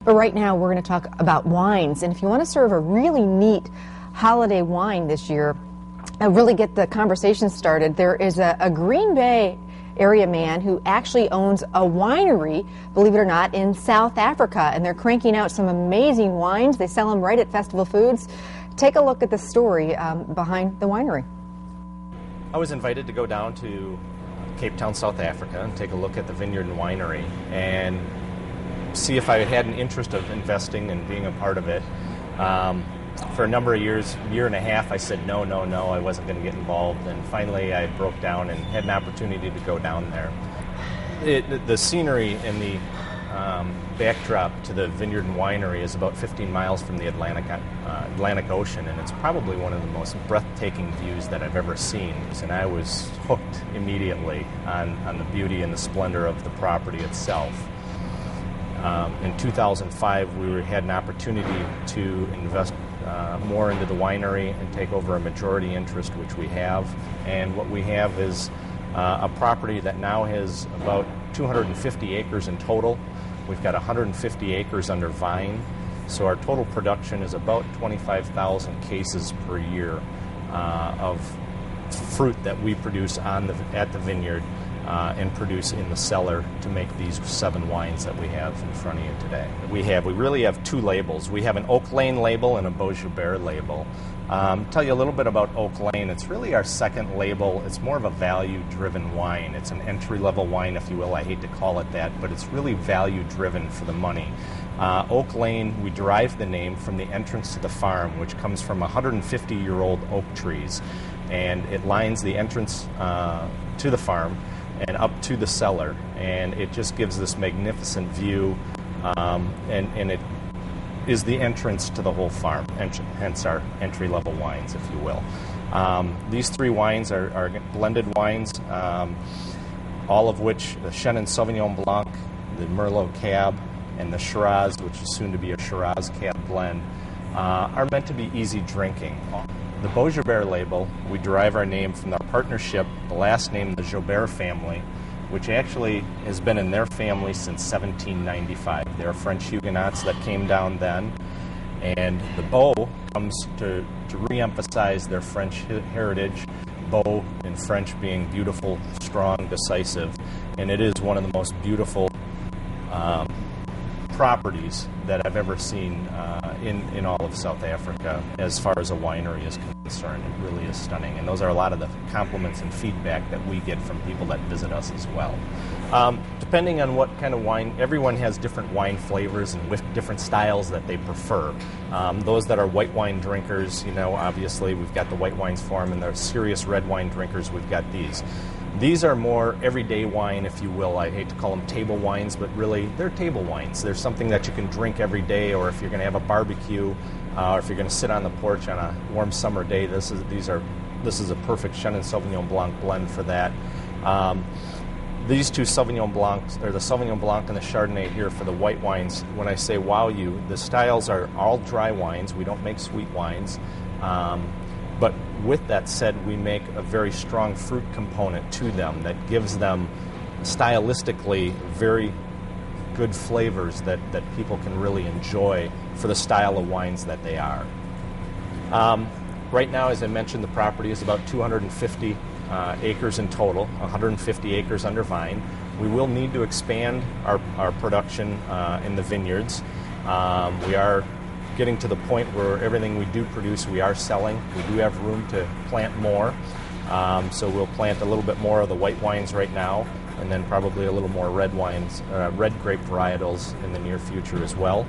But right now we're going to talk about wines, and if you want to serve a really neat holiday wine this year, really get the conversation started, there is a Green Bay area man who actually owns a winery, believe it or not, in South Africa, and they're cranking out some amazing wines. They sell them right at Festival Foods. Take a look at the story behind the winery. I was invited to go down to Cape Town, South Africa, and take a look at the vineyard and winery and see if I had an interest of investing and being a part of it. For a number of years, year and a half, I said no, I wasn't going to get involved, and finally I broke down and had an opportunity to go down there. The scenery and the backdrop to the vineyard and winery is about 15 miles from the Atlantic Ocean, and it's probably one of the most breathtaking views that I've ever seen. And I was hooked immediately on the beauty and the splendor of the property itself. In 2005, we had an opportunity to invest more into the winery and take over a majority interest, which we have. And what we have is a property that now has about 250 acres in total. We've got 150 acres under vine, so our total production is about 25,000 cases per year of fruit that we produce at the vineyard and produce in the cellar to make these 7 wines that we have in front of you today. We really have 2 labels. We have an Oak Lane label and a Beaujolais label. Tell you a little bit about Oak Lane. It's really our second label. It's more of a value-driven wine. It's an entry-level wine, if you will. I hate to call it that, but it's really value-driven for the money. Oak Lane, we derive the name from the entrance to the farm, which comes from 150-year-old oak trees, and it lines the entrance to the farm and up to the cellar, and it just gives this magnificent view, and it is the entrance to the whole farm, hence our entry-level wines, if you will. These 3 wines are blended wines, all of which, the Chenin Sauvignon Blanc, the Merlot Cab, and the Shiraz, which is soon to be a Shiraz Cab blend, are meant to be easy drinking. The Beaujolais label, we derive our name from our partnership, the last name, the Jobert family, which actually has been in their family since 1795. They're French Huguenots that came down then, and the Beau comes to re-emphasize their French heritage, Beau in French being beautiful, strong, decisive, and it is one of the most beautiful properties that I've ever seen in all of South Africa as far as a winery is concerned. It really is stunning, and those are a lot of the compliments and feedback that we get from people that visit us as well. Depending on what kind of wine, everyone has different wine flavors and with different styles that they prefer. Those that are white wine drinkers, obviously we've got the white wines for them, and the serious red wine drinkers, we've got these. These are more everyday wine, if you will. I hate to call them table wines, but really they're table wines. They're something that you can drink every day, or if you're going to have a barbecue, or if you're going to sit on the porch on a warm summer day, this is a perfect Chenin Sauvignon Blanc blend for that. These 2 Sauvignon Blancs, or the Sauvignon Blanc and the Chardonnay here for the white wines, when I say wow you, the styles are all dry wines. We don't make sweet wines. But with that said, we make a very strong fruit component to them that gives them stylistically very good flavors that people can really enjoy for the style of wines that they are. Right now, as I mentioned, the property is about 250 acres in total, 150 acres under vine. We will need to expand our production in the vineyards. We are getting to the point where everything we do produce, we are selling. We do have room to plant more, so we'll plant a little bit more of the white wines right now, and then probably a little more red wines, red grape varietals in the near future as well.